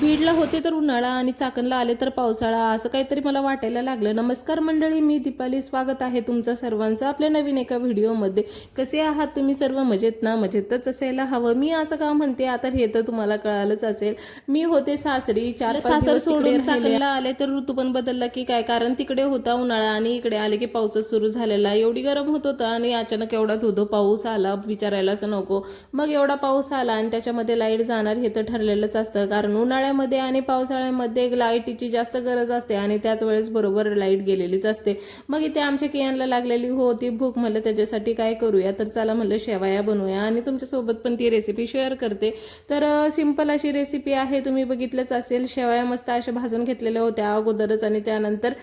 बीडला होते तर उन्हाळा आणि चाकणला आले तर पावसाळा असं काहीतरी मला वाटायला लागलं। नमस्कार मंडळी, मी दीपाली, स्वागत आहे तुमचं सर्वांचं आपल्या नवीन एका व्हिडिओमध्ये। कसे आहात तुम्ही सर्व? मजेत ना? मजेतच असायला हवं। मी असं का म्हणते आता हे तर तुम्हाला कळालंच असेल। मी होते सासरी, 4-5 दिवस सोडून चाकणला आले तर ऋतू पण बदलला की काय, कारण तिकडे होता उन्हाळा आणि इकडे आले की पाऊसच सुरू झालेला। एवढी गरम होत होतं आणि अचानक एवढा धोधो पाऊस आला, विचारायलाच नको। मग एवढा पाऊस आला आणि त्याच्यामध्ये लाईट जाणार हे तर ठरलेलंच असतं, कारण उन्हाळ्यामध्ये आणि पावसाळ्यामध्ये लाईटीची जास्त गरज असते आणि त्याच वेळेस बरोबर लाईट गेलेलीच असते। मग इथे आमच्या कियांना लागलेली होती भूक, म्हणलं त्याच्यासाठी काय करूया, तर चला म्हणलं शेवया बनवूया आणि तुमच्यासोबत पण ती रेसिपी शेअर करते। तर सिंपल अशी रेसिपी आहे, तुम्ही बघितलंच असेल। शेवया मस्त अशा भाजून घेतलेल्या होत्या अगोदरच आणि त्यानंतर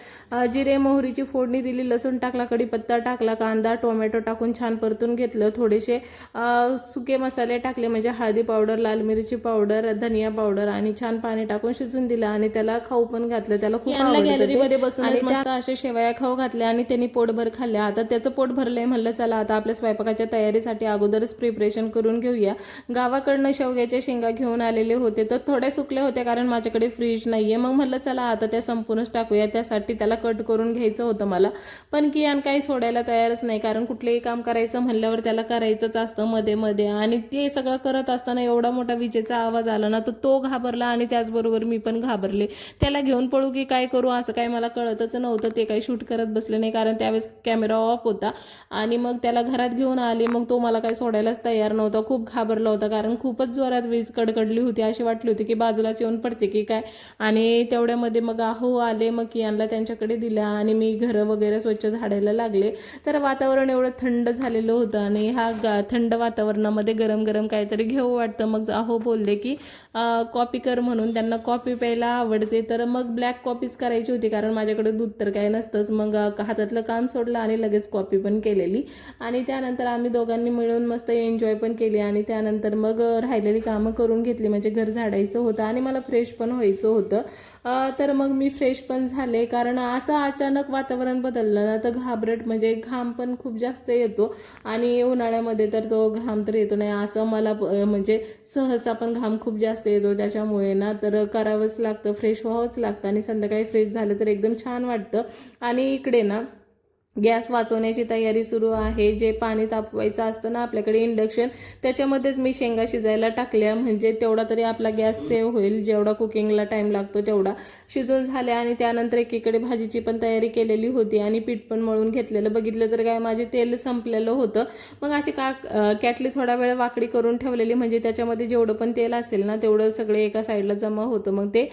जिरे मोहरीची फोडणी दिली, लसूण टाकला, कढीपत्ता टाकला, कांदा टोमॅटो टाकून छान परतून घेतलं। थोडेसे सुके मसाले टाकले, म्हणजे हळदी पावडर, लाल मिरची पावडर, धनिया पावडर आणि छान पाणी टाकून शिजून दिलं आणि त्याला खाऊ पण घातलं। त्याला खूप आवडलं। गॅलरीमध्ये बसून मस्त अशा शेवया खाऊ घातल्या आणि त्यांनी पोटभर खाल्ल्या। आता त्याचं पोट भरलंय, म्हणलं चला आता आपल्या स्वयंपाकाच्या तयारीसाठी अगोदरच प्रिपरेशन करून घेऊया। गावाकडनं शेवग्याच्या शेंगा घेऊन आलेले होते, तर थोड्या सुकल्या होत्या कारण माझ्याकडे फ्रीज नाहीये। मग म्हणलं चला आता त्या संपूर्णच टाकूया, त्यासाठी त्याला कट करून घ्यायचं होतं मला। पण कियान काही सोडायला तयारच नाही, कारण कुठलेही काम करायचं म्हणल्यावर त्याला करायचंच असतं मध्ये मध्ये, आणि ते सगळं करत असताना एवढा मोठा विजेचा आवाज आला ना, तर तो घाबरला आणि त्याचबरोबर मी पण घाबरले। त्याला घेऊन पळू की काय करू असं काही मला कळतच नव्हतं। ते काही शूट करत बसले नाही कारण त्यावेळेस कॅमेरा ऑफ होता। आणि मग त्याला घरात घेऊन आले, मग तो मला काही सोडायलाच तयार नव्हता, खूप घाबरला होता, कारण खूपच जोरात वीज कडकडली होती, अशी वाटली होती की बाजूलाच येऊन पडते की काय। आणि तेवढ्यामध्ये मग आहो आले, मग कियांना त्यांच्याकडे दिला आणि मी घरं वगैरे स्वच्छ झाडायला लागले। तर वातावरण एवढं थंड झालेलं होतं आणि ह्या थंड वातावरणामध्ये गरम गरम काहीतरी घेऊ वाटतं। मग आहो बोलले की कॉफी कर म्हणून, त्यांना कॉफी प्यायला आवडते। तर मग ब्लॅक कॉफीच करायची होती, कारण माझ्याकडे दूध तर काय नसतंच। मग हातातलं काम सोडलं आणि लगेच कॉफी पण केलेली आणि त्यानंतर आम्ही दोघांनी मिळून मस्त एन्जॉय पण केली आणि त्यानंतर मग राहिलेली कामं करून घेतली, म्हणजे घर झाडायचं होतं आणि मला फ्रेश पण व्हायचं होतं। तर मग मी फ्रेश पण झाले, कारण असं अचानक वातावरण बदललं ना तर घाबरट, म्हणजे घाम पण खूप जास्त येतो आणि उन्हाळ्यामध्ये तर तो घाम तर येतो नाही असं मला, म्हणजे सहसा पण घाम खूप जास्त येतो, त्याच्यामुळे ना तर करावंच लागतं, फ्रेश व्हावंच लागतं आणि संध्याकाळी फ्रेश झालं तर एकदम छान वाटतं। आणि इकडे ना गॅस वाचवण्याची तयारी सुरू आहे। जे पाणी तापवायचं असतं ना आपल्याकडे इंडक्शन, त्याच्यामध्येच मी शेंगा शिजायला टाकल्या, म्हणजे तेवढा तरी आपला गॅस सेव्ह होईल, जेवढा कुकिंगला टाइम लागतो तेवढा। शिजून झाल्या आणि त्यानंतर एकीकडे भाजीची पण तयारी केलेली होती आणि पीठ पण मळून घेतलेलं। बघितलं तर काय माझे तेल संपलेलं होतं, मग अशी कॅटली थोडा वेळ वाकडी करून ठेवलेली, म्हणजे त्याच्यामध्ये जेवढं पण तेल असेल ना तेवढं सगळे एका साईडला जमा होतं। मग ते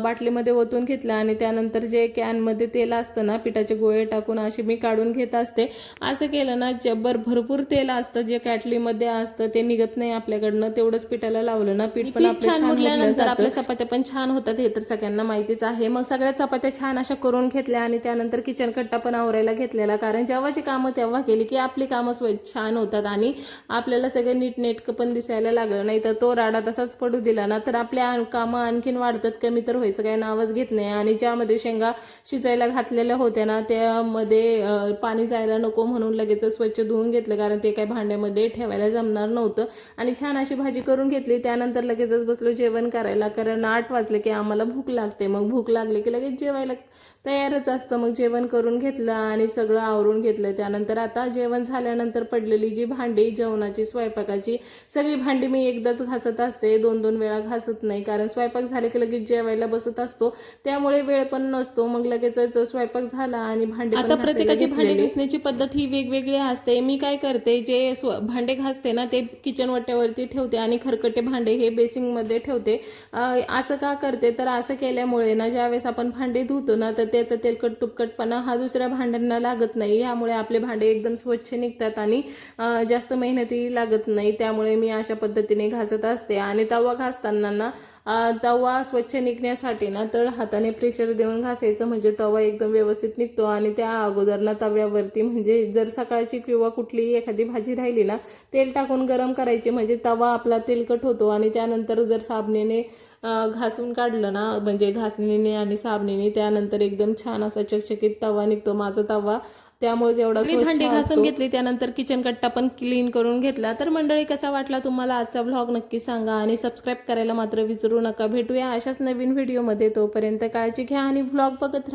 बाटलीमध्ये ओतून घेतलं आणि त्यानंतर जे कॅनमध्ये तेल असतं ना, पिठाचे गोळे टाकून अशी मी काढून घेत असते। असं केलं ना भरपूर तेल असतं जे कॅटलीमध्ये असतं, ते निघत नाही आपल्याकडनं। तेवढंच पिठाला लावलं ना, पीठ पण आपलं छान मुरल्यानंतर आपल्या चपात्या पण छान होतात, हे तर सगळ्यांना माहितीच आहे। मग सगळ्या चपात्या छान अशा करून घेतल्या आणि त्यानंतर किचन कट्टा पण आवरायला घेतलेला, कारण जेव्हाची कामं तेव्हा केली की आपली कामं छान होतात आणि आपल्याला सगळं नीटनेटकं पण दिसायला लागलं। नाही तर तो राडा तसाच पडू दिला ना तर आपल्या कामं आणखीन वाढतात, कमी तर व्हायचं काही नावच घेत नाही। आणि ज्यामध्ये शेंगा शिजायला घातलेल्या होत्या ना त्यामध्ये पाणी जायला नको म्हणून लगेच स्वच्छ धुवून घेतलं, कारण ते काय भांड्यामध्ये ठेवायला जमणार नव्हतं। आणि छान अशी भाजी करून घेतली, त्यानंतर लगेचच बसलो जेवण करायला, कारण 8 वाजले की आम्हाला भूक लागते। मग भूक लागली की लगेच जेवायला तयारच असतं। मग जेवण करून घेतलं आणि सगळं आवरून घेतलं। त्यानंतर आता जेवण झाल्यानंतर पडलेली जी भांडी जेवणाची स्वयंपाकाची सगळी भांडी मी एकदाच घासत असते, 2-2 वेळा घासत नाही, कारण स्वयंपाक झाले की लगेच जेवायला बसत असतो, त्यामुळे वेळ पण नसतो। मग लगेचच स्वयंपाक झाला आणि भांडी आता प्रत्येकाची भांडी घासण्याची पद्धत ही वेगवेगळी असते। मी काय करते, जे भांडे घासते ना ते किचन वाट्यावरती ठेवते आणि खरकटे भांडे हे बेसिंगमध्ये ठेवते। असं का करते, तर असं केल्यामुळे ना ज्यावेळेस आपण भांडे धुतो ना तर त्याचं तेलकट तुपकटपणा हा दुसऱ्या भांड्यांना लागत नाही, यामुळे आपले भांडे एकदम स्वच्छ निघतात आणि जास्त मेहनती लागत नाही। त्यामुळे मी अशा पद्धतीने घासत असते। आणि तवा घासताना ना तवा स्वच्छ निघण्यासाठी ना तर हाताने प्रेशर देऊन घासायचं, म्हणजे तवा एकदम व्यवस्थित निघतो। आणि त्या अगोदर ना तव्यावरती, म्हणजे जर सकाळची किंवा कुठलीही एखादी भाजी राहिली ना तेल टाकून गरम करायचे, म्हणजे तवा आपला तेलकट होतो। आणि त्यानंतर जर साबणीने घासून काढलं ना, म्हणजे घासणीने आणि साबणीने, त्यानंतर एकदम छान असा चकचकीत तवा निघतो। माझा तवा त्यामुळे एवढा भांडी घासून घेतली, त्यानंतर किचन कट्टा पण क्लीन करून घेतला. तर मंडळी कसा वाटला तुम्हाला आजचा व्लॉग नक्की सांगा आणि सबस्क्राईब करायला मात्र विसरू नका. भेटूया अशाच नवीन व्हिडिओमध्ये, तोपर्यंत काळजी घ्या आणि व्लॉग बघत राहा.